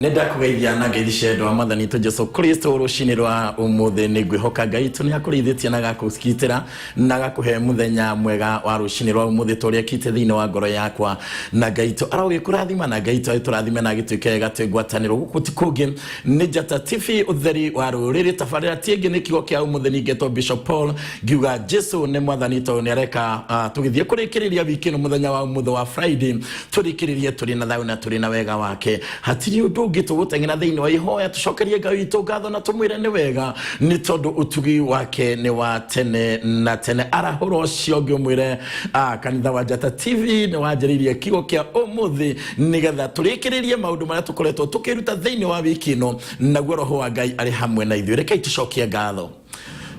Nenda kugeithia na ngeithia ndo amathani to Jesu Kristo rucini rwa umuthe nigwihoka Ngai tu ni akurithĩtie na gakuskitĩra na gakuhe muthenya mwega wa rucini rwa umuthe tũrĩa kite thĩinĩ wa ngoro yakwa na Ngai tu arogĩkũrathima na Ngai tu tũrathime na gĩtuĩke gatũgwatanĩro gũkũ ti kũngĩ nĩ Njata TV ũtheri wa rũrĩrĩ tabarĩra tiĩngĩ nĩ kiugo kĩa umuthe ningetwo Bishop Paul ngiuga Jesu nĩ mwathani to nĩ areka tũgĩthiĩ kũrĩkĩrĩria wiki no muthenya wa umuthe wa Friday tũrĩkĩrĩrie tũrĩ na thayũ na tũrĩ na wega wake hatiri ũndũ gitugutengena thĩinĩ wa ihoya tucokerie Ngai witũ ngatho na tumwire nĩ wega nĩ tondũ utugi wake nĩ wa tene na tene arahũra ũcio ngĩmwĩre kanitha wa Njata TV nĩ wanjĩrĩirie kiugo kĩa ũmũthĩ nĩgetha tũrĩkĩrĩrie maũndũ marĩa tũkoretwo tũkĩruta thĩinĩ wa wiki ĩno naguo roho wa Ngai arĩ hamwe na ithuĩ rekei tucokie ngatho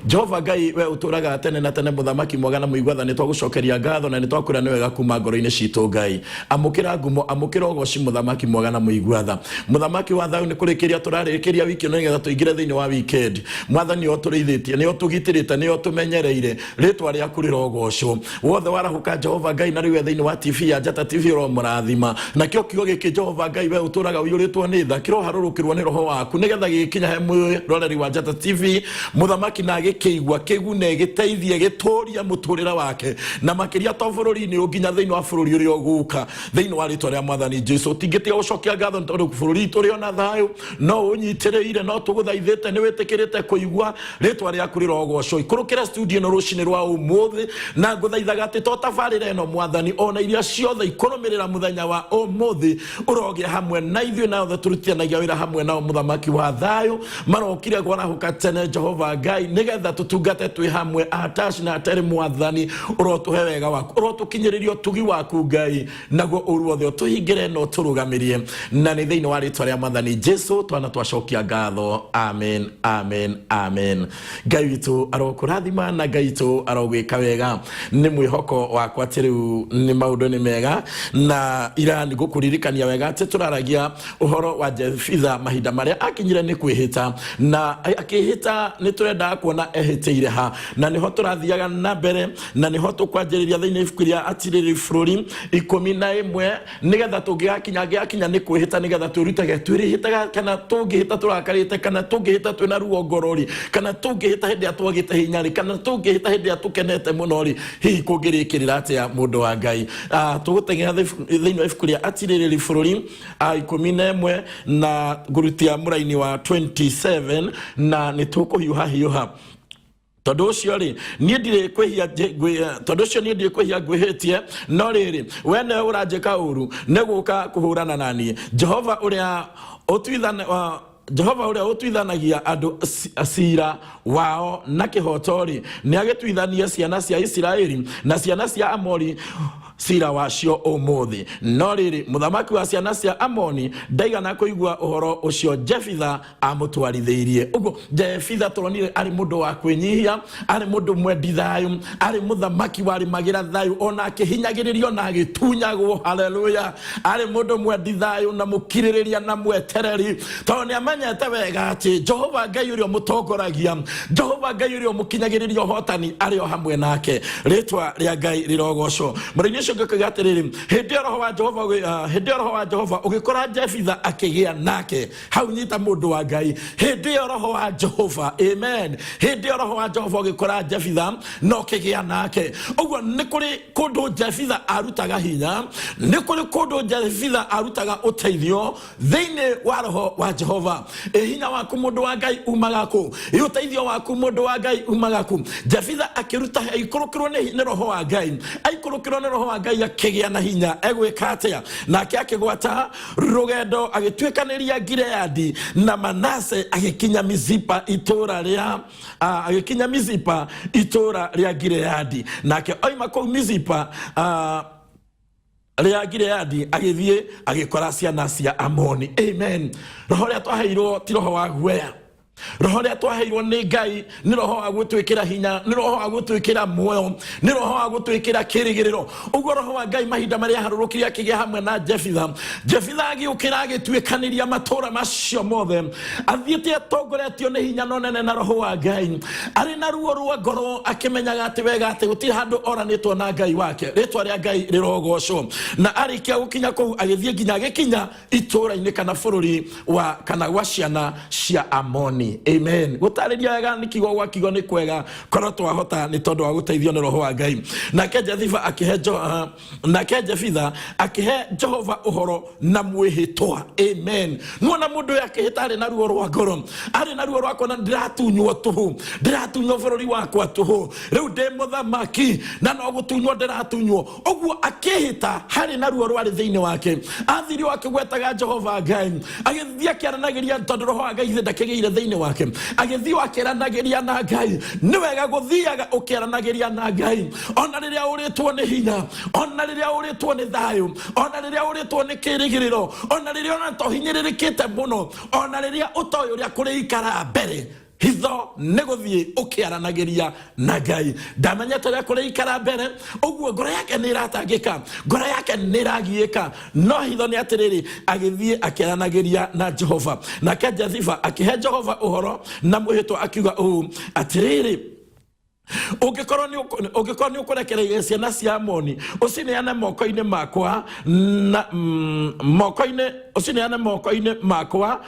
Jehova Ngai we uturaga tene na tene muthamaki mwega na muigwatha ni twagucokeria ngatho na ni twakwira ni wega kuma ngoro-ini citu Ngai amukira ngumo amukira ugoci muthamaki mwega na muigwatha muthamaki wa thayu ni kurikiria turarikiria wiki no ngetha tuingire thiini wa weekend mwathani o turithitie ni o tugitirite ni o tumenyereire ritwa ria kurira ugoco wothe warahuka Jehova Ngai na riwe thiini wa TV ya Njata TV ro murathima na kio kiugo giki Jehova Ngai we uturaga uyuritwo ni tha kiro harurukirwo ni roho waku nigetha gikinya he mwiroreri wa Njata TV muthamaki na keigwa kegune giteithie gitoria muturira wake na makiria to bururi-ini unginya thiini wa bururi uri oguka thiini wa ritwa ria mwathani Jesu tingite ucokia ngatho tondu bururi turi ona thayu no unyitiriire no tuguthaithite ni witikirite kuigwa ritwa ria kurira ugoco ikurukira studio no rucini rwa umuthi na nguthaithaga ati to tabarire no mwathani ona iria ciothe ikurumirira muthenya wa umuthi urogia hamwe na ithuĩ na othe turutithanagia wira hamwe nao muthamaki wa thayu marokire gwarahuka tene Jehova Ngai nigetha tutungate twi hamwe ataci na atari mwathani urotuhe wega waku urotukinyiririo tugi waku Ngai naguo uruothe tuhingire no turugamirie na ni thiini wa ritwa ria mwathani Jesu twana twacokia ngatho amen amen amen Ngai witu arokurathima na Ngai witu arogwika wega ni mwihoko wakwa ati riu ni maundu ni mega na ira ni gukuririkania wega ati turaragia uhoro wa Jefitha mahinda maria akinyire ni kwihita na akihita ni turenda kuona ehiteire ha na niho turathiaga na mbere na niho tukwanjĩrĩria thĩinĩ ibuku rĩa atirĩrĩ bũrũri 11 nigetha tũngĩgakinya nĩ kwĩhĩta nigetha twĩrutage twĩrĩhĩtaga kana tũngĩhĩta tũrakarĩte kana tũngĩhĩta twĩna ruo ngoro-rĩ kana tũngĩhĩta hĩndĩ ĩrĩa twagĩte hinya-rĩ kana tũngĩhĩta hĩndĩ ĩrĩa tũkenete mũno-rĩ hihi kũngĩrĩkĩrĩra atĩa mũndũ wa Ngai tũgũteng'era thĩinĩ wa ibuku rĩa atirĩrĩ bũrũri 11 na ngurutia mũraini wa 27 na nĩ tũkũhiũha tondu ucio ri nie ndire kwihia tondu ucio nie ndire kwihia ngwihitie no riri wene uranjika uru neguka kuhurana nani Jehova uria utwithanagia andu asira wao na kihotori ni agitwithania ciana cia Israeli na ciana cia Amori sira wacio umuthi no riri muthamaki wa ciana cia Amoni ndaigana kuigua uhoro ucio Jefitha amutwarithirie ugo Jefitha turonire ari mundu wa kwinyihia ari mundu mwendi thayu ari muthamaki wari magira thayu ona akihinyagiririo na agitunyagwo haleluya ari mundu mwendi thayu na mukiririria na mwetereri to ni amanyete wega ati Jehova Ngai urio mutongoragia Jehova Ngai urio mukinyagiririo hotani ari o hamwe nake ritwa ria Ngai rirogoco murini shogatiriri hindi roho wa Jehova ugikora Jefitha akigia nake hau nyita mundu wa Ngai hindi roho wa Jehova amen hindi roho wa Jehova ugikora Jefitha no kigia nake uguo ni kuri kundu Jefitha arutaga hinya ni kuri kundu Jefitha arutaga uteithio thiini wa roho wa Jehova hinya waku mundu wa Ngai umaga ku uteithio waku mundu wa Ngai umaga ku Jefitha akiruta ikurukirwo ni roho wa Ngai aikurukirwo ni roho wa Ngai akigia na hinya egwika atia nake akigwata rugendo agitwikaniria Gileadi na Manase agikinya Mizipa itura ria Gileadi nake oima ku Mizipa ria Gileadi agithie agikora ciana cia Amoni amen roho ria twaheirwo ti roho wa guoya roho ria twaheirwo ni Ngai ni roho wa gutwikira hinya, ni roho wa gutwikira muoyo, ni roho wa gutwikira kirigiriro. Uguo roho wa Ngai mahinda maria harurukiria kigia hamwe na Jefitha agiukira agitwikaniria matura macio mothe, athiete atongoretio ni hinya no nene na roho wa Ngai, ari na ruo rwa ngoro akimenyaga ati wega ati gutiri handu oranitwo na Ngai wake, ritwa ria Ngai rirogocwo. Na arikia gukinya kou agithie nginya agikinya itura-ini kana bururi wa kana gwa ciana cia Amoni. Amen. Gutariria wega ni kigo gwa kigo ni kwega korwo twahota ni tondu wa guteithio ni roho wa Ngai. Nake Jefitha akihe Jehova uhoro na mwihitwa. Amen. Nuona mundu yake hitari na ruo rwa ngoro, ari na ruo rwako na ndiratunywo tuhu, ndiratunywo bururi wakwa tuhu, riu ndi muthamaki na no gutunywo ndiratunywo. Oguo akihita hari na ruo rwari thiini wake, athiri wake gwetaga Jehova Ngai, agithia kiaranagiria tondu roho wa Ngai ndakigeire thiini wake, agithio akiranagiria na Ngai. Ni wega guthiaga ukiranagiria na Ngai ona riria uritwo ni hinya, ona riria uritwo ni thayu, ona riria uritwo ni kirigiriro, ona riria ona tohinyiririkite muno, ona riria utoyo uria kurikara mbere. Hitho neguthie ukiaranagiria na Ngai. Ndamenya toria kurikara mbere, uguo ngoro yake ni iratangika, ngoro yake ni iragiika, no hitho ni atiriri agithie akiaranagiria na Jehova. Nake Jefitha akihe Jehova uhoro na mwihitwa akiuga atiriri, ugikorwo ni ukurekereria ciana cia Amoni, ucineane moko-ini makwa na ucineane moko-ini makwa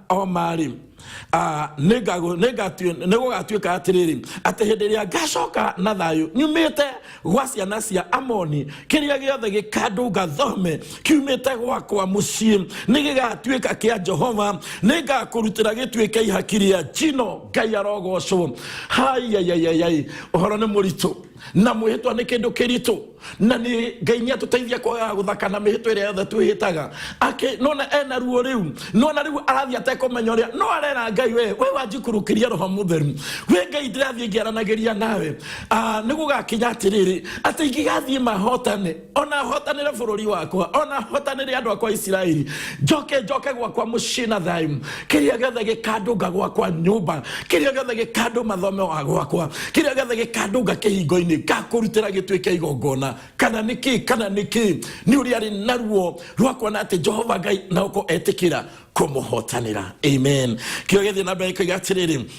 o mari. Nigugatuika atiriri ati hindi ria ngacoka na thayu nyumite gwa ciana cia Amoni, kiria giothe gikandunga thome kiumite gwakwa mucii nigigatuika kia Jehova, nigakurutira gituike ihakiria jino Ngai arogocwo. Hai uhoro ni muritu na mwihitwa ni kindu kiritu, na ni Ngai ni atuteithia kwa guthaka na mihitwa iria yothe twihitaga. Nona ena ruo riu, nona riu arathia atekumenya uria no arera Ngai we wanjikurukiria roho mutheru, we Ngai ndirathie ngiaranagiria nawe. Nigugakinya atiriri ati ingigathie mahotane, ona hotanire bururi wakwa, ona hotanire andu akwa Isiraeli, njoke gwakwa mucii na thayu, kiria giothe gikandunga gwakwa nyumba, kiria giothe gikandu mathome wa gwakwa, kiria giothe gikandunga kihingo-ini gakurutira gituike igongona. Kana niki ni uri ari naruo rwakwa na ati Jehova Ngai na uko etikira kumuhotanira. Amen. Kio githie na mbere kigatiriri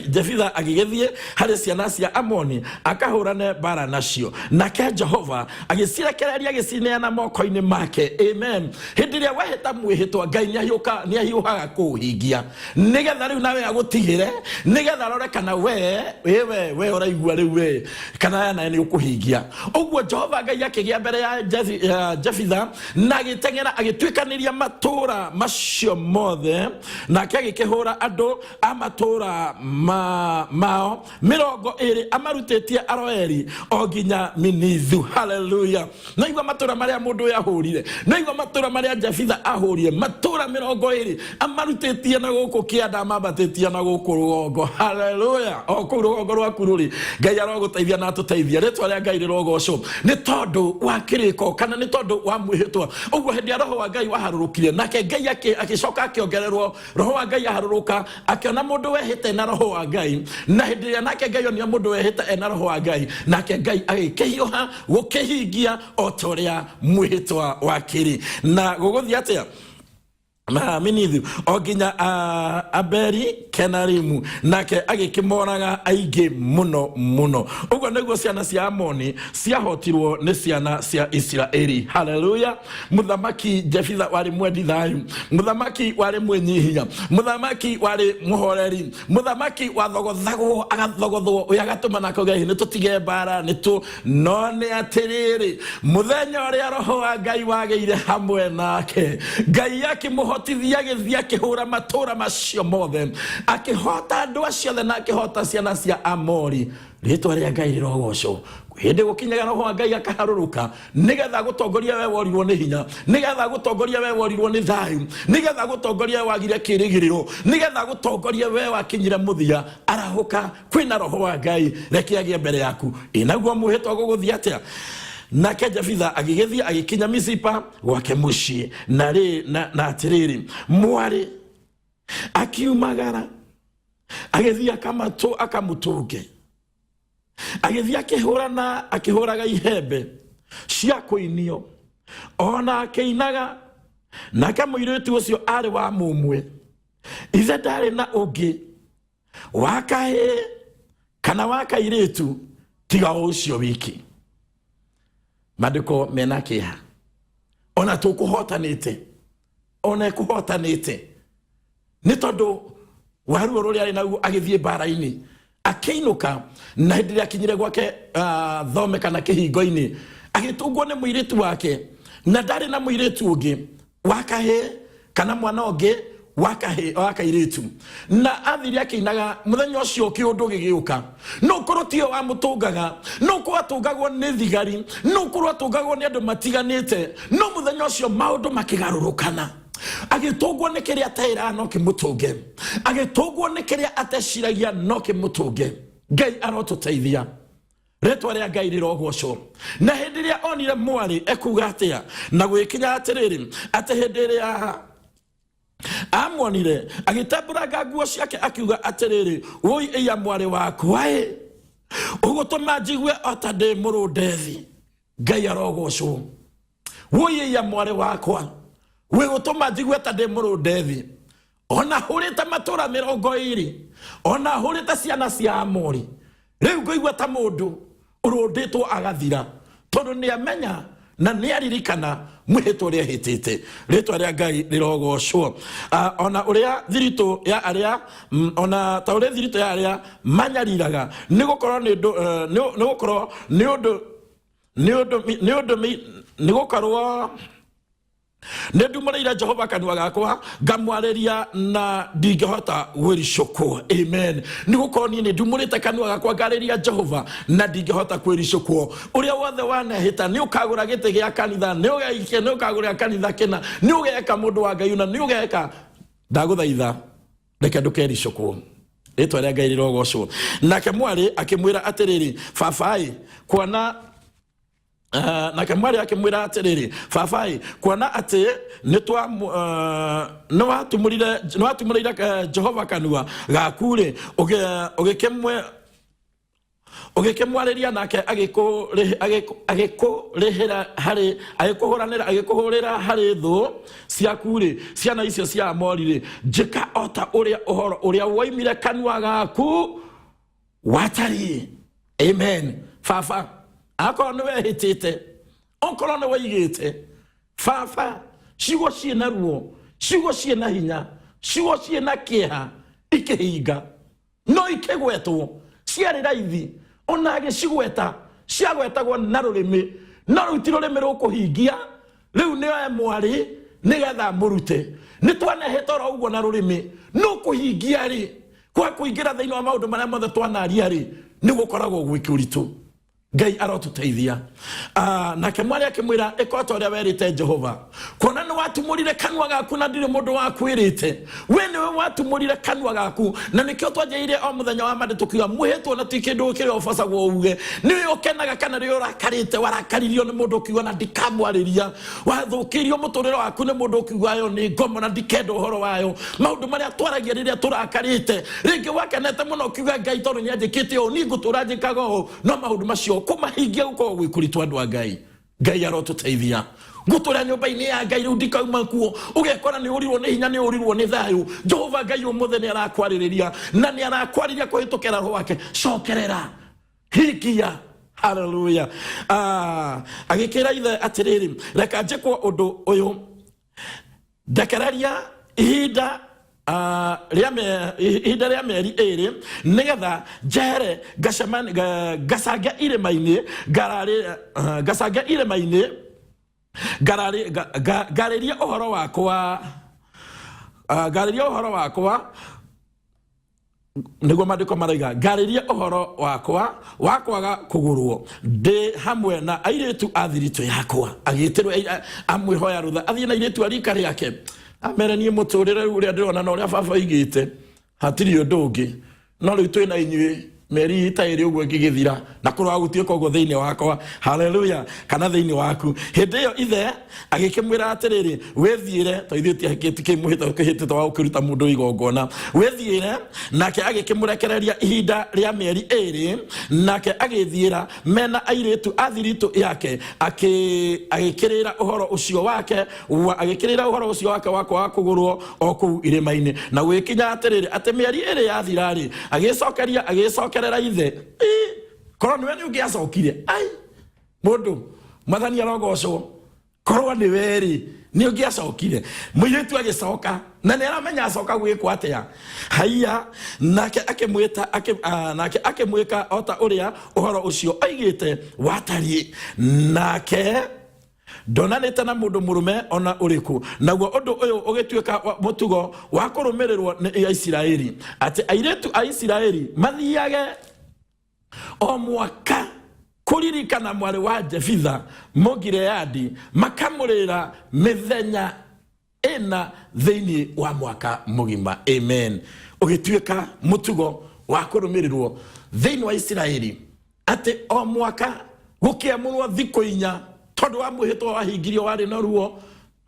Jefitha agigethie hari ciana cia Amoni akahurane bara nacio, nake Jehova agicirekereria gicineana moko-ini make. Amen. Hindi ria wahita mwihitwa Ngai ni ahiuhaga kuhingia, nigetha riu nawe agutigire, nigetha rore kana we uraigua riu we kana na ni ukuhingia. Uguo Jehova Ngai akigia mbere ya Jefitha na agitengera agitwikaniria matura macio mothe, nake agikihura andu amatura mao mirongo iri amarutĩtie Aroeri o nginya Minithu. Hallelujah. Naigua matura maria mundu yahurire, naigua matura maria Jefitha ahurire, matura mirongo iri amarutĩtie na guku kianda mabatĩtie na guku rugongo. Hallelujah. O kuu rugongo rwaku ruri Ngai aroguteithia na atuteithia, ritwa ria Ngai rirogocwo ni tondu wa kiriko kana ni tondu wa mwihitwa. Uguo hindi roho wa Ngai waharurukire, nake Ngai akicoka akiongererwo roho wa Ngai aharuruka, akiona mundu wehite na roho wa Ngai, na hindi ya nake Ngai onia mundu wehita ena roho wa Ngai, nake Ngai agikihioha gukihingia o toria mwihitwa wakiri. Na guguthie atia Minithu o nginya Aberi Kenarimu, nake agikimoraga aingi muno. Uguo niguo ciana cia Amoni ciahotirwo ni ciana cia Israeli. Hallelujah. Muthamaki Jefitha wari mwendi thayu, muthamaki wari mwenyihinya, muthamaki wari muhoreri, muthamaki wathogothagwo agathogothwo uya gatuma nako Ngai ni tutige bara ni tu no ni atiriri muthenya uria roho wa Ngai wageire hamwe nake, Ngai yake tithia githia kihura matura macio mothe, akihota andu acio na akihota ciana cia Amori. Ritwa ria Ngai rirogocwo. Hindi gukinyaga roho wa Ngai akaharuruka, nigetha gutongoria we worirwo ni hinya, nigetha gutongoria we worirwo ni thayu, nigetha gutongoria wagire kirigiriro, nigetha gutongoria we wakinyire muthia. Arahuka kwina roho wa Ngai rekiagie mbere yaku. Inaguo muhitwa guguthia atia. Nake Jefitha agigethia agikinya Misipa gwake mucii na atiriri mwari akiumagara agithia akamutunge agithia akihuraga ihembe cia kuinio ona akeinaga nake muiritu ucio ari wa mumwe ithe ndari na ungi wakahe kana wakairitu tiga ucio wiki madiko menakia ona tukuhotanite ona kuhotanite ni tondu waru ruri ari naguo agithie bara-ini akeinuka na hindi akinyire gwake thome kana kihingo-ini agitungwo ni muiritu wake na ndari na muiritu ungi wakahe kana mwana ungi wakairitu na athiri akinaga muthenya ucio kiundu gigiuka no korotio wa mutungaga no ko atungagwo ni thigari no ko atungagwo ni andu matiganite no muthenya ucio maundu makigarurukana agitungwo ni kiria taira no kimutunge agitungwo ni kiria ateciragia no kimutunge Ngai arotuteithia retwa ria Ngai rirogocwo na hindi ria onire mwari ekuga atia na gwikinya atiriri ate hindi ria amonire agitamburaga nguo ciake akiuga atiriri woi iya mwari wakwa ugutuma njigwe ota ndi murundethi Ngai arogocwo woi iya mwari wakwa we gutuma njigwe ota ndi murundethi ona hurita matura 20 ona hurita ciana cia amori riu ngoigwa ta mundu urunditwo agathira tondu ni amenya na ni aririkana mwihitwo ria hitite ritwa ria Ngai rirogocwo ona uria thirito ya aria ona ta uria thirito ya aria manyariraga ni gukorwo ni gukorwo ni gukorwo nedumurira Jehova kanwa gakwa ngamwareria na ndingehota gwiricukwo amen nigukorwo ni ndumurite kanwa gakwa ngareria Jehova na ndingehota kwiricukwo uria wothe wanehita ni ukagura gite gia kanitha ni ugeikia ni ukagura kanitha kena ni ugeka mundu wa Ngai na ni ugeka ndaguthaitha reke ndukericukwo ritwa ria Ngai rirogocwo nake mwari akimwira atiriri babai kuona na kamari akimwira atiriri babai kuona ati nitwa nwatumurira Jehova kanua gakure ugikemwareria nake agikuhurira hari thu ciakuri ciana icio cia amorire njika ota uria uhoro uria woimire kanua gaku watari amen baba akoro ni wehitite onkoro ni weigite baba cigo ciena ruo cigo ciena hinya cigo ciena kieha ikihinga no ikigwetwo ciari raithi ona agicigweta ciagwetagwo na rurimi no rutiro rurimi rukuhingia riu ni mwari nigetha murute ni twanehitoro uguo na rurimi no kuhingia ri kwa kuingira thiini wa maundu maria mothe twanaria ri ni gukoragwo gwikuritu Ngai arotuteithia nake mwari akimwira ikota uria werite Jehova kuona ni watumurire kanwa gaku na ndire mundu wakwirite we niwe watumurire kanwa gaku na nikio twajeire o muthenya wa mande tukiwa muhetwo na tikindu kiri ofasagwo uge niwe ukenaga kana ri urakarite warakaririo ni mundu kiwa na ndikamwariria wathukirio muturire waku ni mundu kiwa yo ni ngomo na ndikendo uhoro wayo maundu maria twaragia riria turakarite ringi wakenete muno kiwa Ngai tondu ni anjikite o ni ngutura njikago no maundu macio kumahingia guko gwikuritwa andu a Ngai Ngai arotuteithia gutura nyumba-ini ya Ngai riu ndikauma kuo ugekora ni urirwo ni hinya ni urirwo ni thayu Jehova Ngai umuthe ni arakwariria na ni arakwariria kuhitukira roho wake cokerera hikia haleluya agikira ithe atiriri reka njikwo undu uyu ndekeraria ihinda ihinda ria meri iri nigetha njere gacange irima-ini gacange irima-ini ngariria uhoro wakwa niguo mandiko maraiga ngariria uhoro wakwa wakwaga kugurwo ndi hamwe na airitu athiritu yakwa agitirwo amwihoya rutha athie na airitu arika riake ameranie muturire uria ndirona na uria baba igite hatiri undu ungi no riu twina inyui meri itairi uguo ngigithira na kurwa gutiuka uguo thiini wakwa haleluya kana thiini waku hindi iyo ithe agikimwira atiriri wethiire to ithuti kimuhita kihitito wa ukiruta mundu igongona wethiire nake agikimurekereria ihinda ria mieri iri nake agithiira mena airitu athiritu yake agikirira uhoro ucio wake agikirira uhoro ucio wake wa kugurwo oku irima-ini na gwikinya atiriri ati mieri iri yathirari agicokerera ithe korwo niwe ni ungiacokire ai mundu mathani arogocwo korwo ni weri ni ungiacokire muiritu agicoka na ni aramenya acoka gwikwo atia haiya nake akimwita nake akimwika ota uria uhoro ucio aigite watari nake ndonanite na mundu murume ona uriku naguo undu uyu ugituika mutugo wa kurumirirwo ni Isiraeli ati airetu a Isiraeli mathiage o mwaka kuririkana mwari wa Jefitha Mugileadi makamurira mithenya ena thiini wa mwaka mugima amen ugituika mutugo wa kurumirirwo thiini wa Isiraeli ati o mwaka gukiamurwo thikũ 4 tondu wa muhitwo wahingirio wari na ruo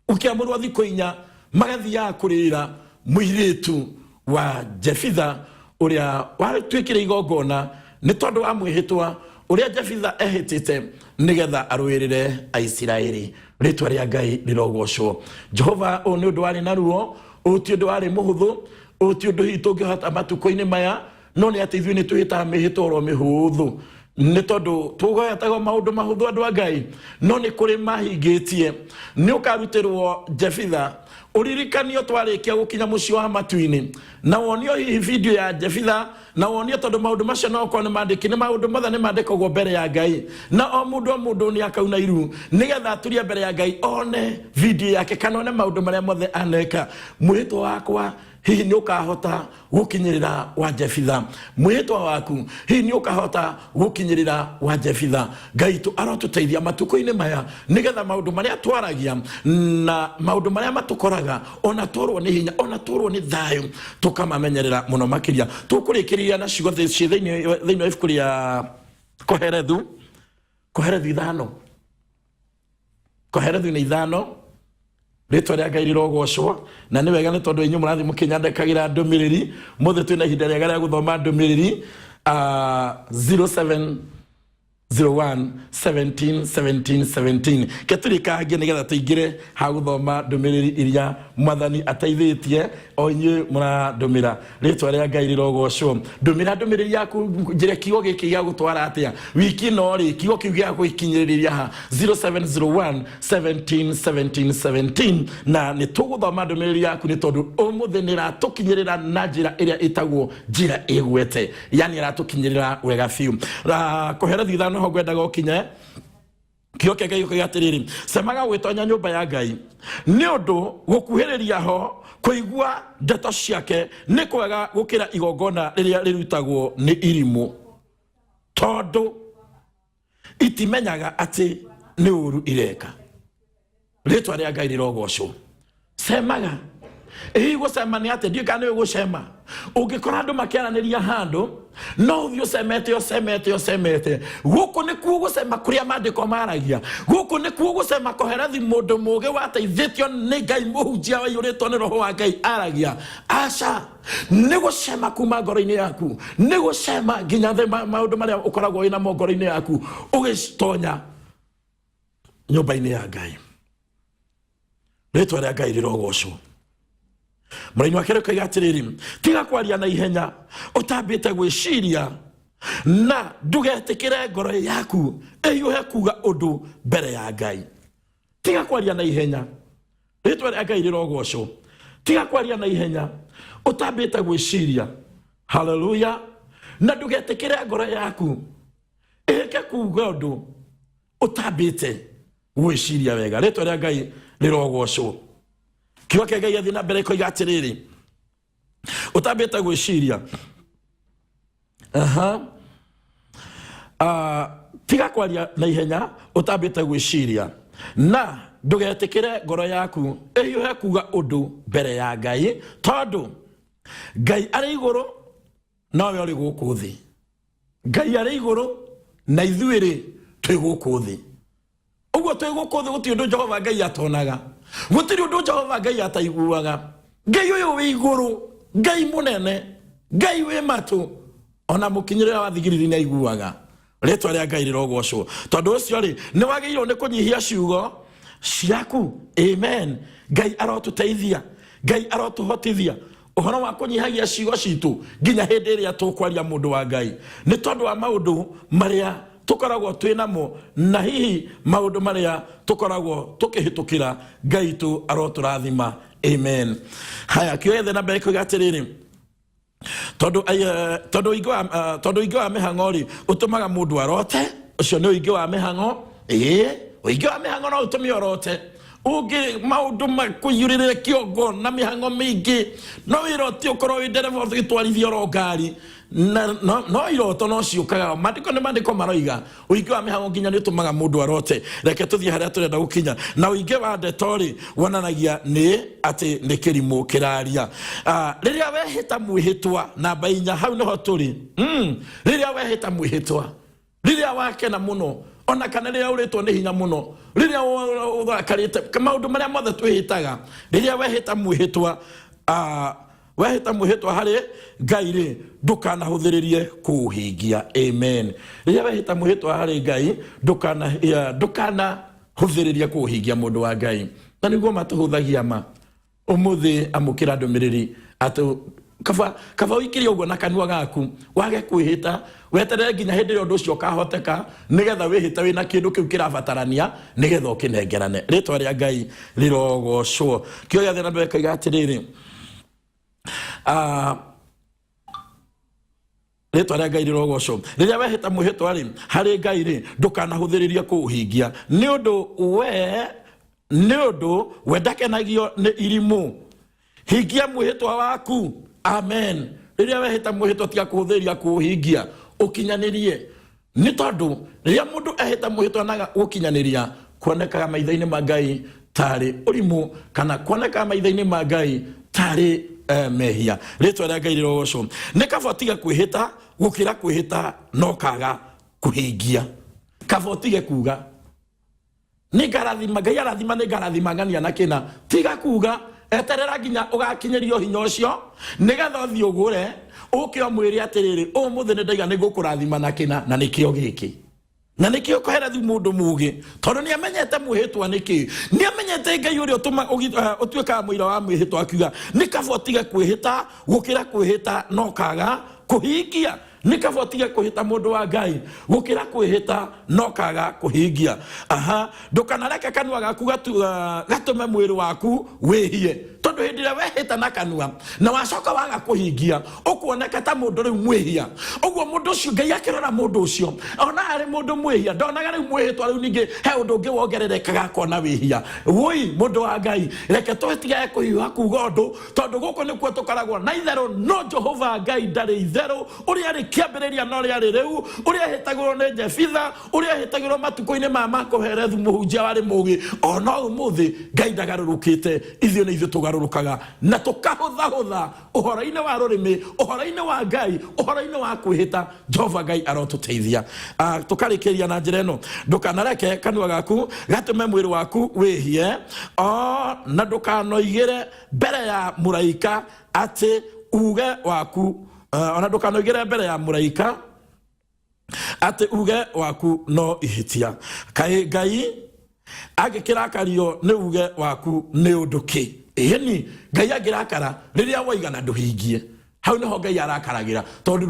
ukiamurwo thikũ 4 magathia kurira muiritu wa Jefitha uria watwikire igongona ni tondu wa muhitwa uria Jefitha ehitite nigetha arwirire Aisiraeli ritwa ria Ngai rirogocwo Jehova o ni undu wari na ruo uti undu wari muhuthu uti undu hitungihota matuko-ini maya no ni ati ithuĩ ni tuhitaga mihitwo ro mihuthu ni tondu tugoyatago maundu mahuthu andu a Ngai no ni kuri mahingitie ni ukarutirwo Jefitha uririkanio twarikia gukinya mucio wa matu-ini na wonio hihi video ya Jefitha na wonio tondu maundu macio no ko ni mandiki ni maundu mothe ni mandikagwo mbere ya Ngai na o mundu ni akauna iru nigetha turia mbere ya Ngai one video yake kana one maundu maria mothe aneka mwito wakwa hihi ni ukahota gukinyirira wa Jefitha mwitwa waku hihi ni ukahota gukinyirira wa Jefitha Ngai tu arotuteithia matuko-ini maya nigetha maundu maria twaragia na maundu maria matukoraga ona turwo ni hinya ona turwo ni thayu tukamamenyerera muno makiria tukurikiria na ciugo thiini wa ibuku ria Koherethu 5 Koherethu ni 5 ritwa ria Ngai rirogocwo na ni wega ni tondu inyu murathi mukinyandikagira ndumiriri muthe twina ihinda riega ria guthoma ndumiriri 0701 17 17 17 keturikagie nigetha tuingire ha guthoma ndumiriri iria mwathani ateithitie o inyu muradumira ritwa ria Ngai rirogocwo ndumira ndumiriri yaku njire kiugo giki gia gutwara atia wiki no ri kiugo kiu gia guikinyiriria ha 0701 17 17 17 na ni tuguthoma ndumiriri yaku ni tondu umuthe ni ratukinyirira na njira iria itagwo njira igwete yani ratukinyirira wega fiu Koherethu 5 ho gwendaga ukinye kioke Ngai ukigatiriri semaga gwitonya nyumba ya Ngai ni undu gukuhiriria ho kuigua ndeto ciake ni kwega gukira igongona riria rirutagwo ni irimu tondu itimenyaga ati ni uru ireka ritwa ria Ngai rirogocwo semaga igo sema ni ati ndio kana gucema ungikora andu makiananiria handu no thio semete guku ni kuo gusema kuria mandiko maragia guku ni kuo gusema Koherethu mundu muge wateithitio ni Ngai muhunjia wa yuritwo ni roho wa Ngai aragia aca ni gusema kuma ngoro-ini yaku ni gusema nginya maundu maria ukoragwo ina ngoro-ini yaku ugitonya nyumba-ini ya Ngai ritwa ria Ngai rirogocwo Muraini wa kero kaigatiriri tiga kwaria na ihenya utambite gwiciria na ndugetikire ngoro yaku eyuhe kuga undu mbere ya Ngai tiga kwaria na ihenya ritwa ria Ngai rirogocwo tiga kwaria na ihenya utambite gwiciria haleluya na ndugetikire ngoro yaku eke kuga undu utambite gwiciria wega ritwa ria Ngai rirogocwo kioke Ngai athi na mbere koiga atiriri utambite gwiciria tiga kwaria na ihenya utambite gwiciria na ndugetikire ngoro yaku eyuhe kuga undu mbere ya Ngai tondu Ngai ari iguru nawe uri guku thi Ngai arĩ igũrũ na ithuĩ twĩ gũkũ thĩ. Ũguo twĩ gũkũ thĩ gũtirĩ ũndũ Jehova Ngai atonaga. Gũtirĩ ũndũ Jehova Ngai ataiguaga. Ngai ũyũ wĩ igũrũ, Ngai mũnene, Ngai wĩ matũ, ona mũkinyĩrĩra wa thigiriri nĩ aiguaga. Rĩtwa rĩa Ngai rĩrogocwo. Tondũ ũcio rĩ, nĩ wagĩrĩirwo nĩ kũnyihia ciugo ciaku. Amen. Ngai arotũteithia, Ngai arotũhotithia. Ũhoro wa kũnyihagia ciugo citũ nginya hĩndĩ ĩrĩa tũkwaria mũndũ wa Ngai. Nĩ tondũ wa maũndũ marĩa tukoragwo twinamo na hihi maũndũ marĩa tukoragwo tukihĩtũkĩra Ngai tu arotũrathima. Amen. Haya kĩoethe na mbere kuiga atĩrĩrĩ, tondu ũingĩ wa mĩhang'o rĩ ũtũmaga mũndũ arote. Ũcio nĩ ũingĩ wa mĩhang'o. Ũingĩ wa mĩhang'o no ũtũme ũrote. Ũngĩ maũndũ makũiyũrĩrĩre kĩongo na mĩhang'o mĩingĩ no wĩrote ũkorwo wĩ ndereba ũgĩtwarithia oro ngari no iroto no ciũkaga. Maandĩko nĩ maandĩko maroiga ũingĩ wa mĩhang'o nginya nĩ ũtũmaga mũndũ arote. Reke tũthiĩ harĩa tũrenda gũkinya. Na ũingĩ wa ndeto rĩ wonanagia nĩ atĩ nĩ kĩrimũ kĩraria. Rĩrĩa wehĩta mwĩhĩtwa namba 4 hau nĩho tũrĩ. Rĩrĩa wehĩta mwĩhĩtwa, rĩrĩa wakena mũno, ona kana rĩrĩa ũrĩtwo nĩ hinya mũno, rĩrĩa ũthakarĩte maũndũ marĩa mothe twĩhĩtaga, rĩrĩa wehĩta mwĩhĩtwa, wehĩta mwĩhĩtwa harĩ Ngai rĩ ndũkanahũthĩrĩrie kũũhingia. Amen. Rĩrĩa wehĩta mwĩhĩtwa harĩ Ngai ndũkanahũthĩrĩrie kũũhingia mũndũ wa Ngai. Na nĩguo matũhũthagia ma ũmũthĩ amũkĩra ndũmĩrĩri atĩ kaba ũikĩrie ũguo na kanua gaku wage kwĩhĩta weterere nginya hĩndĩ ĩrĩa ũndũ ũcio ũkahoteka nĩgetha wĩhĩte wĩna kĩndũ kĩu kĩrabatarania nĩgetha ũkĩnengerane. Rĩtwa rĩa Ngai rĩrogocwo. Kĩo gĩathiĩ na mbere koiga atĩrĩrĩ, rĩtwa rĩa Ngai rĩrogocwo. Rĩrĩa wehĩta mwĩhĩtwa rĩ harĩ Ngai rĩ ndũkanahũthĩrĩrie kũũhingia, nĩ ũndũ we ndakenagio nĩ irimũ. Hingia mwĩhĩtwa waku. Amen. Rĩrĩa wehĩta mwĩhĩtwa tiga kũhũthĩria kũũhingia, ũkinyanĩrie. Nĩ tondũ rĩrĩa mũndũ ehĩta mwĩhĩtwa na ũkinyanĩria kuonekaga maitho-inĩ ma Ngai tarĩ ũrimũ kana kuonekaga maitho-inĩ ma Ngai tarĩ mehia. Rĩtwa rĩa Ngai rĩrogocwo. Nĩ kaba ũtige kwĩhĩta gũkĩra kwĩhĩta no kaga kũhingia. Kaba ũtige kuga nĩ ngarathima, Ngai arathima nĩ ngarathima ngania na kĩna. Tiga kuga eterera nginya ũgakinyĩrio hinya ũcio nĩgetha ũthiĩ ũgũre ũke ũmwĩre atĩrĩrĩ ũmũthĩ nĩ ndaiga nĩ ngũkũrathima na kĩna na nĩkĩo gĩkĩ. Na nĩkĩo ũkũherethi mũndũ mũũgĩ tondũ nĩ amenyete mwĩhĩtwa nĩkĩ. Nĩ amenyete Ngai ũrĩa ũtuĩkaga mũira wa mwĩhĩtwa akiuga nĩ kaba ũtige kwĩhĩta gũkĩra kwĩhĩta no kaga kũhingia. Nĩ kaba ũtige kwĩhĩta mũndũ wa Ngai gũkĩra kwĩhĩta no kaga kũhingia. Ndũkanareke kanua gaku gatũme mwĩrĩ waku wĩhie. Tondũ hĩndĩ ĩrĩa wehĩta na kanua na wacoka waga kũhingia ũkuoneka ta mũndũ rĩu mwĩhia. Ũguo mũndũ ũcio Ngai akĩrora mũndũ ũcio ona arĩ mũndũ mwĩhia ndonaga rĩu mwĩhĩtwa rĩu ningĩ he ũndũ ũngĩ wongererekaga akona wĩhia. Woi mũndũ wa Ngai reke tũtige kũhiũha kuga ũndũ tondũ gũkũ nĩkuo tũkoragwo na itherũ no Jehova Ngai ndarĩ itherũ. Ũrĩa rĩ kĩambĩrĩria no rĩarĩ rĩu, ũrĩa hĩtagĩrwo nĩ Jefitha, ũrĩa hĩtagĩrwo matukũ-inĩ ma Makoherethu mũhunjia warĩ mũũgĩ, ona ũmũthĩ Ngai ndagarũrũkĩte. Ithuĩ nĩ ithuĩ tũgarũrũkaga na tũkahũthahũtha ũhoro-inĩ wa rũrĩmĩ, ũhoro-inĩ wa Ngai, ũhoro-inĩ wa kwĩhĩta. Jehova Ngai arotũteithia. Tũkarĩkĩria na njĩra ĩno, ndũkanareke kanua gaku gatũme mwĩrĩ waku wĩhie, na ndũkanoigĩre mbere ya mũraika atĩ uge waku, ona ndũkanoigĩre mbere ya mũraika atĩ uge waku no ihĩtia. Kaĩ Ngai angĩkĩrakario nĩ uge waku nĩ ũndũ kĩ? Ĩni Ngai angĩrakara rĩrĩa woiga na ndũhingie, hau nĩho Ngai arakaragĩra tondũ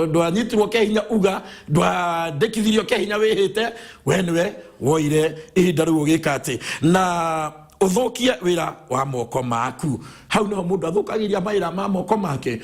ndwanyitirwo kĩhinya uga, ndwandĩkithirio kĩhinya wĩhĩte, we nĩwe woire ihinda rĩu ũgĩka atĩ na ũthũkie wĩra wa moko maku. Hau nĩho mũndũ athũkagĩria mawĩra ma moko make.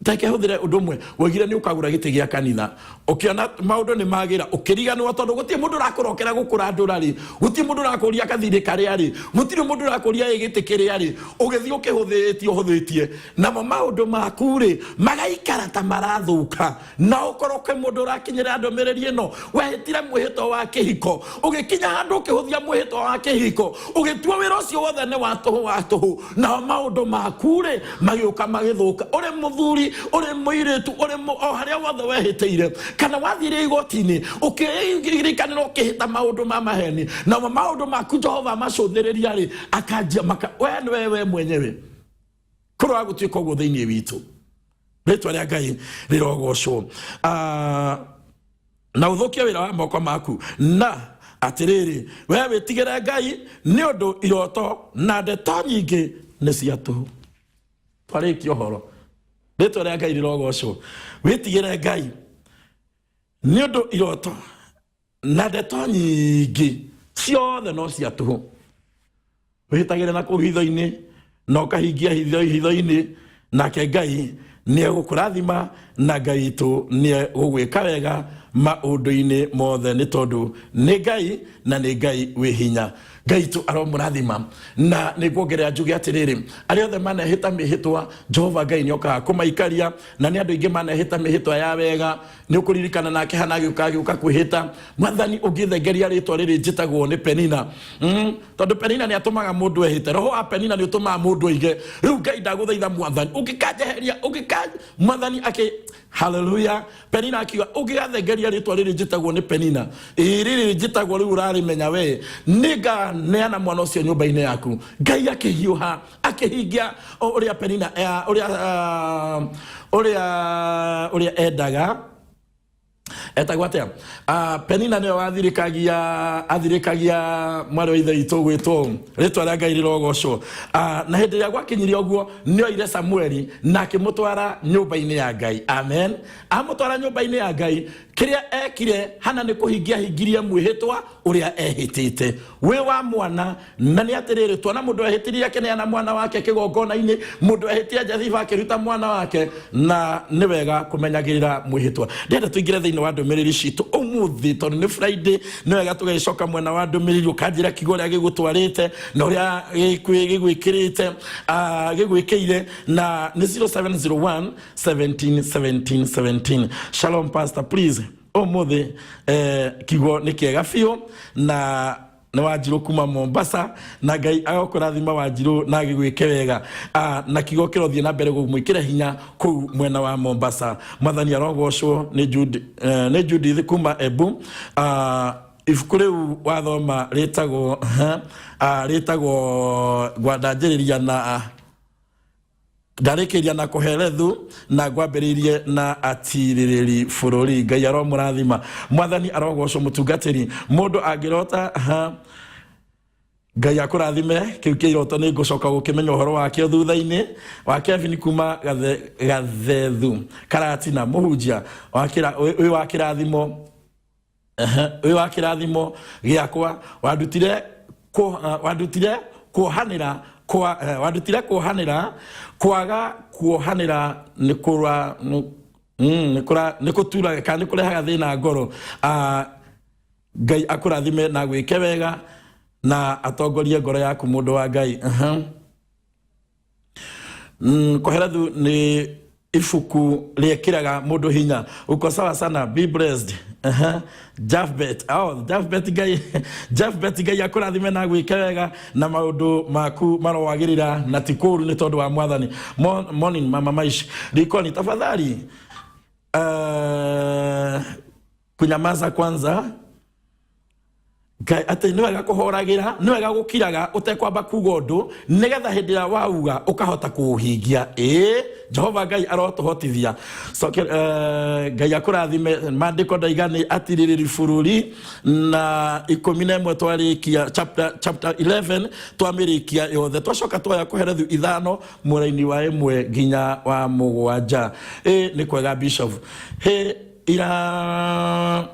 Take hũthĩre ũndũ ũmwe woigire nĩ ũkagũra gĩtĩ gĩa kanitha ukiona maundu ni magira ukiriganwa tondu gutie mundu rakurokera gukura ndurari gutie mundu rakuria kathiri karia ri gutire mundu rakuria igiti kiria ri ugithii ukihuthitie namo maundu maku ri magaikara ta marathuka na ukoroke mundu rakinyira ndomereri ino wehitire mwihito wa kihiko ugikinya handu ukihuthia mwihito wa kihiko ugitua wira ucio wothe ni wa tuhu na maundu maku ri magiuka magithuka uri muthuri uri muiritu uri o haria wothe wehitire kana wathire igotini ukiririkanira ukihita maundu ma maheni na maundu maku Jehova macuthiriria ri akanjia wewe mwenyewe kurwa gutuika uguo thiini witu ritwa ria Ngai rirogocwo na uthukia wira wa moko maku na atiriri wewe witigire Ngai ni undu iroto na ndeto nyingi ni cia tuhu twarikio horo ritwa ria Ngai rirogocwo witigire Ngai ni undu iroto na ndeto nyingi ciothe no cia tuhu wihitagire na kuhitho-ini no kahingia hitho-ini nake Ngai ni egukurathima na Ngai tu ni egugwika wega maundu-ini mothe ni tondu ni Ngai na ni Ngai wi hinya Ngai tu aromurathima na niguongerera njuge atiriri aria othe manehita mihitwa Jehova Ngai ni okaga kumaikaria na ni andu ingi manehita mihitwa ya wega ni ukuririkana nake hanagiuka kwihita mwathani ungithengeria ritwa riri njitagwo ni Penina tondu Penina ni atumaga mundu ehite roho wa Penina ni utumaga mundu ige riu Ngai ndaguthaitha mwathani ukikajeheria mwathani ake haleluya Penina akiwa ugigathengeria ritwa riri njitagwo ni Penina riri njitagwo riu urarimenya we niga neana mwana ucio nyumba-ini yaku Ngai akihiuha akihingia uria Penina uria endaga etagwo atia Penina niwe athirikagia mwari wa ithe itu gwitwo ritwa ria Ngai rirogocwo na hindi ria gwakinyiria uguo nioire Samueli na akimutwara nyumba-ini ya Ngai amen amutwara nyumba-ini ya Ngai kiria ekire hana ni hingirie mwihitwa uria ehitite we wa mwana na ni atiriri tuona mundu ehitirie akeneana mwana wake kigongona-ini mundu ehitia Jethifa akiruta mwana wake na ni wega kumenyagirira mwihitwa ndenda tuingire thiini wa ndumiriri citu umuthi tondu ni Friday ni wega tugicoka mwena wa ndumiriri ukanjira kigo ria gigutwarite na uria gigwikirite gigwikire na ni 0701 17 17 17 Shalom pastor please umuthi kigo ni kiega fiu na Wanjiru kuma Mombasa na Ngai agokurathima Wanjiru na gigwike wega na kigo kirothie na mbere gumwikira hinya ku mwena wa Mombasa mwathani arogocwo ni Judith kuma Embu ibuku riu wathoma ritagwo gwandanjiriria na ndarikiria na kuherethu na gwambiririe na atiririri bururi Ngai aromurathima mwathani arogocwo mutungatiri mundu angirota Ngai akurathime kiu kiroto ni ngucoka gukimenya uhoro wake thutha-ini wa Kevin kuma gathethu Karatina muhunjia uyu wa kirathimo giakwa wandutire kuhanira kwaga kuohanira ni kutura kana kurehaga thina ngoro Ngai akurathime na gwike wega na atongorie ngoro yaku mundu wa Ngai kuherethu ni ifuku riekiraga mundu hinya uko sawa sana be blessed Jafbet Ngai akurathime na gwike wega na maundu maku marowagirira na tikuru ni tondu wa mwathani morning mama Maish Rikoni tafadhali kunyamaza kwanza Ngai ati ni wega kuhoragira ni wega gukiraga utekwamba kuga undu nigetha hindi ya wauga ukahota kuuhingia Jehova Ngai arotuhotithia so Ngai akurathime mandiko ndaigani atiririri bururi na 11 twarikia chapter 11 twamirikia yothe twacoka twaya kuherethu ithano muraini wa 1 nginya wa 7 ni kwega bishop ira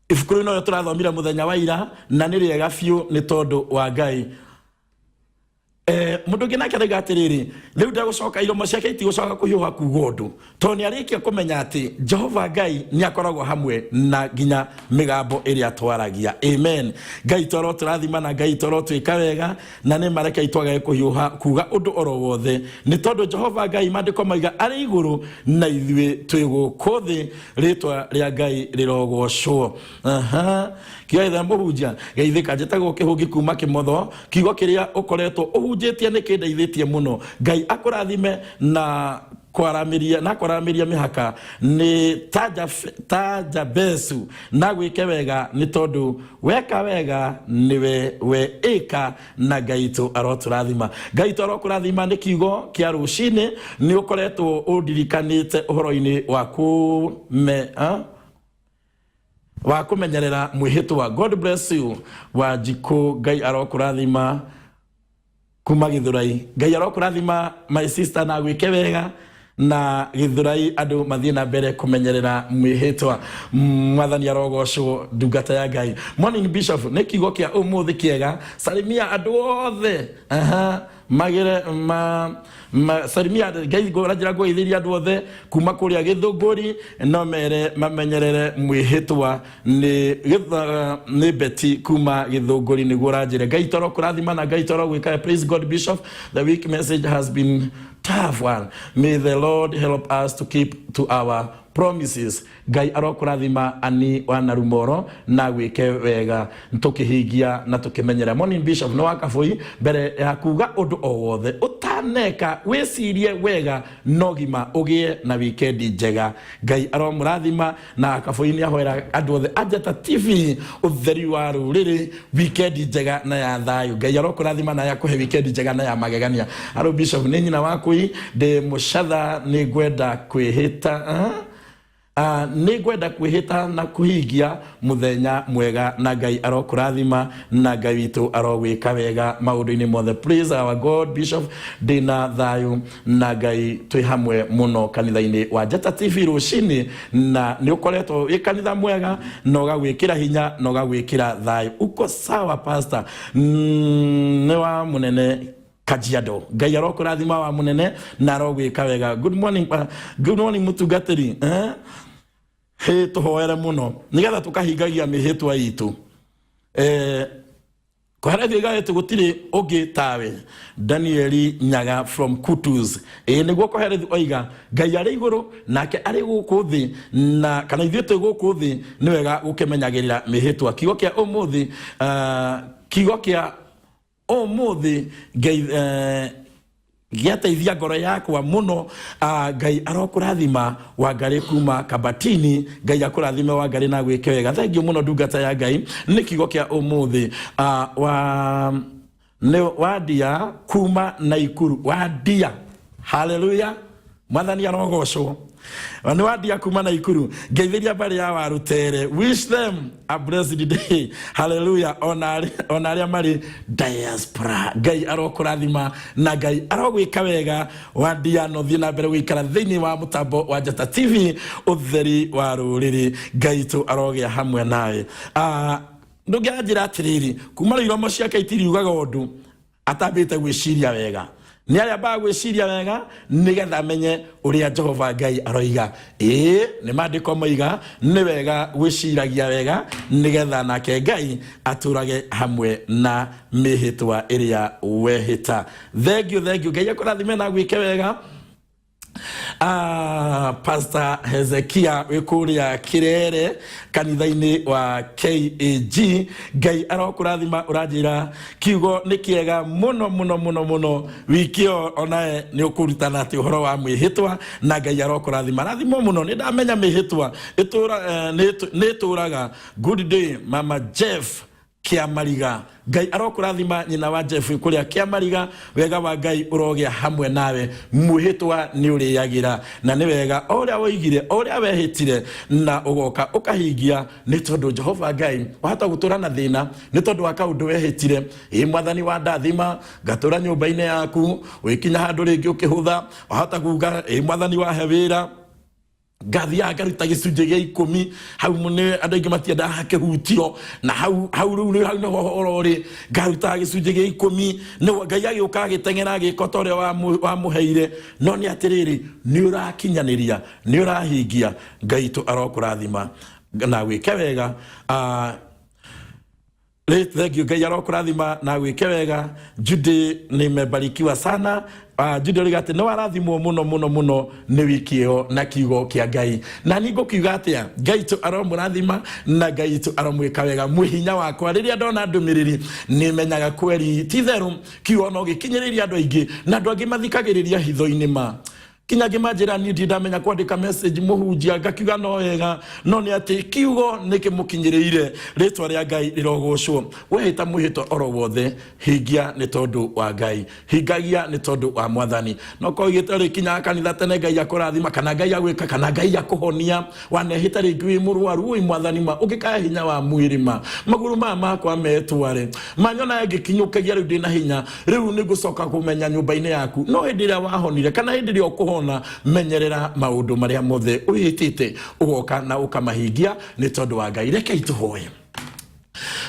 ibuku no turathomira muthenya wa ira na ni riega fiu ni tondu wa Ngai mundu ngina kerega atiriri riu ndagucoka iromo ciake itigocoka kuhiuha kugondu to ni arikia kumenya ati Jehova Ngai ni akoragwo hamwe na ginya migambo iria twaragia. Amen. Ngai toro turathima na Ngai toro twika wega na ni mareka itwage kuhiuha kuga undu oro wothe ni tondu Jehova Ngai mandiko maiga ari iguru na ithuĩ twiguku thi ritwa ria Ngai rirogocwo. Kiaitha muhunjia geithika njitagwo kihungi kuma kimotho kiugo kiria ukoretwo uhunjitie ni kindeithĩtie muno. Ngai akurathime na kwaramiria mihaka ni taja besu na gwike wega ni tondu weka wega niwe we ika na Ngai tu aroturathima. Ngai tu arokurathima ni kiugo kia rucini ni ukoretwo undirikanite uhoro-ini wa kumenyerera mwihitwa. God bless you Wanjiku. Ngai arokurathima kuma Githurai. Ngai arokurathima my sister na gwike wega na Githurai andu mathie na mbere kumenyerera mwihitwa. Mwathani arogocwo ndungata ya Ngai. Morning Bishop ni kiugo kia umuthi kiega salimia andu othe magire salimia Ngai gorajira goithiria andu othe kuma kuria Githunguri no mere mamenyerere mwihitwa ni Beti kuma Githunguri ni gorajire. Ngai toro kurathima na Ngai toro gwika. Praise God Bishop. The week message has been tough one. May the Lord help us to keep to our promises. Ngai arokurathima ani wanarumoro na gwike wega ntukihingia na tukimenyera. Morning Bishop no wakabui mbere ya kuga undu o wothe utaneka wicirie wega nogima ugie na weekend njega. Ngai aromurathima na akabui ni ahoera andu othe Anjata TV utheri wa ruriri weekend njega na ya thayu. Ngai arokurathima na yakuhe weekend njega na ya magegania. Aro Bishop ni nyina wakui de muchatha ni gwenda kwihita ni gwenda kwihita na kuhingia muthenya mwega na Ngai arokurathima na Ngai witu arogwika wega maundu-ini mothe. Praise our God Bishop dina thayu na Ngai twi hamwe muno kanitha-ini wa Anjata TV rucini na ni ukoretwo wi kanitha mwega na ugagwikira hinya na ugagwikira thayu. Uko sawa pastor ni wa munene Kajiado. Ngai arokurathima wa munene na arogwika wega. Good morning mutungatiri. He tuhoere muno nigetha tukahingagia mihitwa itu. Kwarethi gaetu gutiri ugi tawe Danieli Nyaga from Kutus. Niguo koherethi oiga Ngai ari iguru nake ari guku thi na kana ithuĩ twĩ guku thi ni wega gukimenyagirira mihitwa. Kiugo kia umuthi Ngai giateithia ngoro yakwa muno. Ngai arokurathima Wangari kuma Kabatini. Ngai akurathime Wangari na gwike wega. Thank you muno ndungata ya Ngai. Ni kiugo kia umuthi wadia kuma Naikuru. Wadia, hallelujah, mwathani arogocwo. Ni wadia kuma Naikuru. Ngeithiria bari ya Warutere. Wish them a blessed day. Hallelujah. Onaria mari diaspora. Ngai arokurathima na Ngai arogwika wega. Wadia no thina mbere gwikara thiini wa mutambo wa Anjata TV utheri wa ruriri. Ngai tu arogia hamwe nawe. Ndugianjira atiriri kuma iromo ciake itiriugaga undu atambite gwiciria wega. Ni aria ba gwiciria wega nigetha amenye uria Jehova Ngai aroiga. Ni mandiko moiga ni wega gwiciragia wega nigetha nake Ngai aturage hamwe na mihitwa iria wehita. Thank you Ngai akurathime na gwike wega. Pastor Hezekia wikuria Kirere kanitha-ini wa KAG. Ngai arokurathima urajira kiugo ni kiega muno wikio onae ni ukurutana ati uhoro wa mwihitwa na Ngai arokurathima rathimo muno. Ni ndamenya mihitwa ni turaga. Good day Mama Jeff Kiamariga. Ngai arokurathima nyina wa Jeff kuria Kiamariga. Wega wa Ngai urogia hamwe nawe. Muhitwa ni uriyagira na ni wega oria woigire oria wehitire na ugoka ukahingia ni tondu Jehova Ngai wahota gutura na thina ni tondu wa kaundu wehitire. Mwathani wa ndathima gatura nyumba-ini yaku wikinya handu ringi ukihutha wahota kuga mwathani wa hewira gathia garuta gicunje gia 10 hau mune andu aingi matienda hake hutio na hau no horori garuta gicunje gia 10 no Ngai agiuka agitengera gikotore wa muheire no ni atiriri ni urakinyaniria ni urahingia Ngai tu arokurathima na wike wega thank you Ngai arokurathima na wike wega Judy nimebarikiwa sana Judy rigate no arathimwo muno ni wiki yo na kiugo kia Ngai na ningo kiuga atia Ngai tu aromurathima na Ngai tu aromwika wega muhinya wakwa riria ndona ndumiriri ni menyaga kweri ti theru kiugo no gikinyiriria andu aingi na andu angi mathikagiriria hitho-ini ma kinya ngimajira ni ndamenya kwandika message muhunjia ngakiuga no wega no ni ati kiugo nikimukinyiriire ritwa ria Ngai rirogocwo we hita muhito oro wothe hingia ni tondu wa Ngai hingagia ni tondu wa Mwathani no ko gitari kinya kanitha tene Ngai akurathima kana Ngai agwika kana Ngai akuhonia wane hitari ngwi murwaru wi Mwathani ma ugikaya hinya wa mwirima maguru makwa metware manyona ngikinyukagia riu ndina hinya riu ni gucoka kumenya nyumba-ini yaku no hindiria wahonire kana hindiria okuhona menyerera maundu maria mothe uyitite ugoka na ukamahingia ni tondu wa Ngai reke ituhoye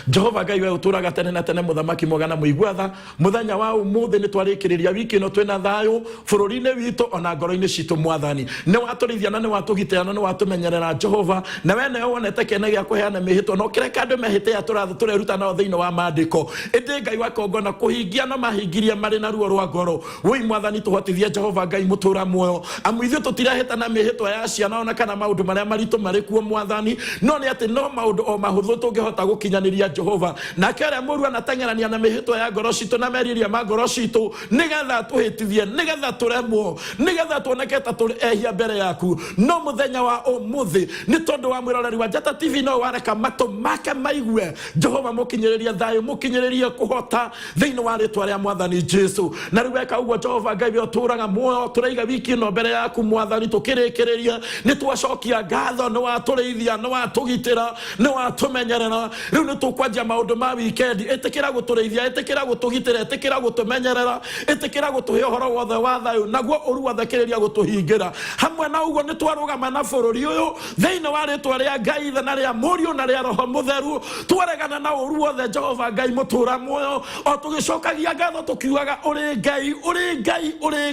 Jehova Ngai we uturaga tene na tene muthamaki mwega muigwatha muthenya wa umuthi ni twarikiriria wiki no twena thayo bururi-ini witu ona ngoro-ini citu Mwathani ni waturithia na ni watugitira na ni watumenyerera Jehova na we neo wonete kene gia kuheana mihito no kireka andu mehite ya tureruta na thiini wa maandiko indi Ngai wakongona kuhingia no mahingirie mari na ruo rwa ngoro wi Mwathani tuhotithie Jehova Ngai mutura muoyo amwithio tutirahita na mihito ya ciana ona kana maundu maria maritu mari kuo Mwathani no ni ati no maundu o mahuthu tungihota gukinyaniria Jehova na kare murua natengerania na mihito ya ngoro citu na meriria ma ngoro citu nigetha tuhitithie nigetha turemwo nigetha tuoneketa turi ehia mbere yaku no muthenya wa umuthi ni tondu wa mwiroreri wa Njata TV no wareka matu make maigue Jehova mukinyiriria thayo mukinyiriria kuhota thiini wa ritwa ria Mwathani Jesu na riu weka uguo Jehova Ngai uturaga muoyo turaiga wiki no mbere yaku Mwathani tukirikiriria ni twacokia ngatho ni waturithia ni watugitira ni watumenyerera riu ni tukwanjia maundu ma weekend etekera guturithia etekera gutugitira etekera gutumenyerera etekera gutuhe horo wothe wa thayo naguo uru wathekiriria gutuhingira hamwe na uguo ni twarugama na bururi uyu thiini wa ritwa ria Ngai na ria Muriu na ria Roho Mutheru twaregana na uru wothe Jehova Ngai mutura muoyo o tugicokagia ngatho tukiugaga uri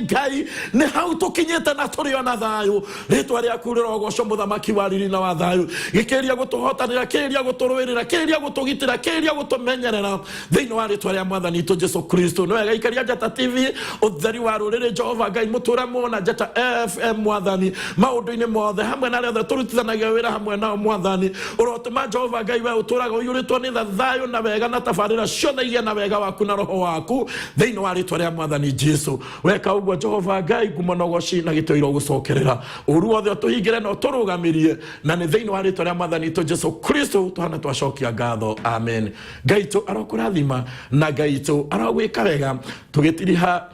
Ngai ni hau tukinyite na turi ona thayo ritwa ria kurirogoco muthamaki wa riri na wa thayo gikiria gutuhotanira kiria guturuirira kiria gutugitira kiria gutumenyerera thiini wa ritwa ria Mwathani tu Jesu Kristo no wega ikaria Njata TV utheri wa ruriri Jehova Ngai mutura muona Njata FM Mwathani maundu-ini mothe hamwe na ria turutithanagia wira hamwe na Mwathani urotuma Jehova Ngai we uturaga uyuritwo ni thayo na wega na tabarira ciothe igia na wega waku na roho waku thiini wa ritwa ria Mwathani Jesu weka uguo Jehova Ngai ngumonogoci na gitoiro gucokerera uru wothe tuhingire no turugamirie na ni thiini wa ritwa ria Mwathani tu Jesu Kristo tuhana twacokia ngatho amen Ngai tu arokurathima na Ngai tu arogwika wega tugitiriha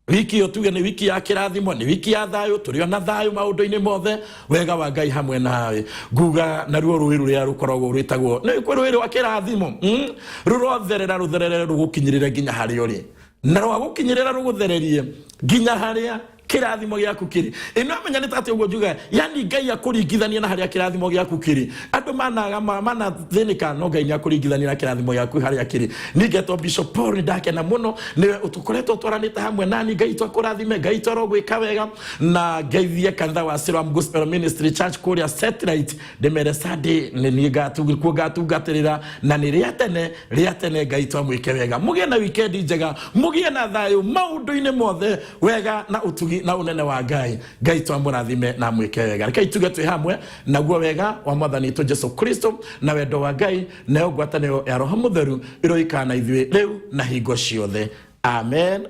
wiki yo tuge ni wiki ya kirathimo ni wiki ya thayo turi ona thayo maundu-ini mothe wega wa Ngai hamwe nawe nguga na ruo ruiru ria rukoragwo rwitagwo ni ruiru wa kirathimo rurotherera rutherere rugukinyirire nginya hari uri na rwagukinyirira ruguthererie nginya haria kirathimo giaku kiri ino amenya ni tatu uguo juga yani Ngai akuringithania na haria kirathimo giaku kiri andu mana thinika no Ngai ni akuringithania na kirathimo giaku haria kiri nigeto Bishop Paul ni ndakena muno niwe utukoretwo twaranite hamwe nani Ngai twakurathime Ngai twarogwika wega na ngeithie kanitha wa Siloam Gospel Ministry Church kuria Satellite ndemere Sunday ni nigatungatirira na ni ria tene Ngai twamwike wega mugie na weekend njega mugie na thayo maundu-ini mothe wega na utugi na unene wa Ngai twamurathime na mwike wega reke ituge twi hamwe naguo wega wa Mwathani tu Jesu Kristo na wendo wa Ngai na ngwataniro ya Roho Mutheru iroikana ithuĩ riu na hingo ciothe amen.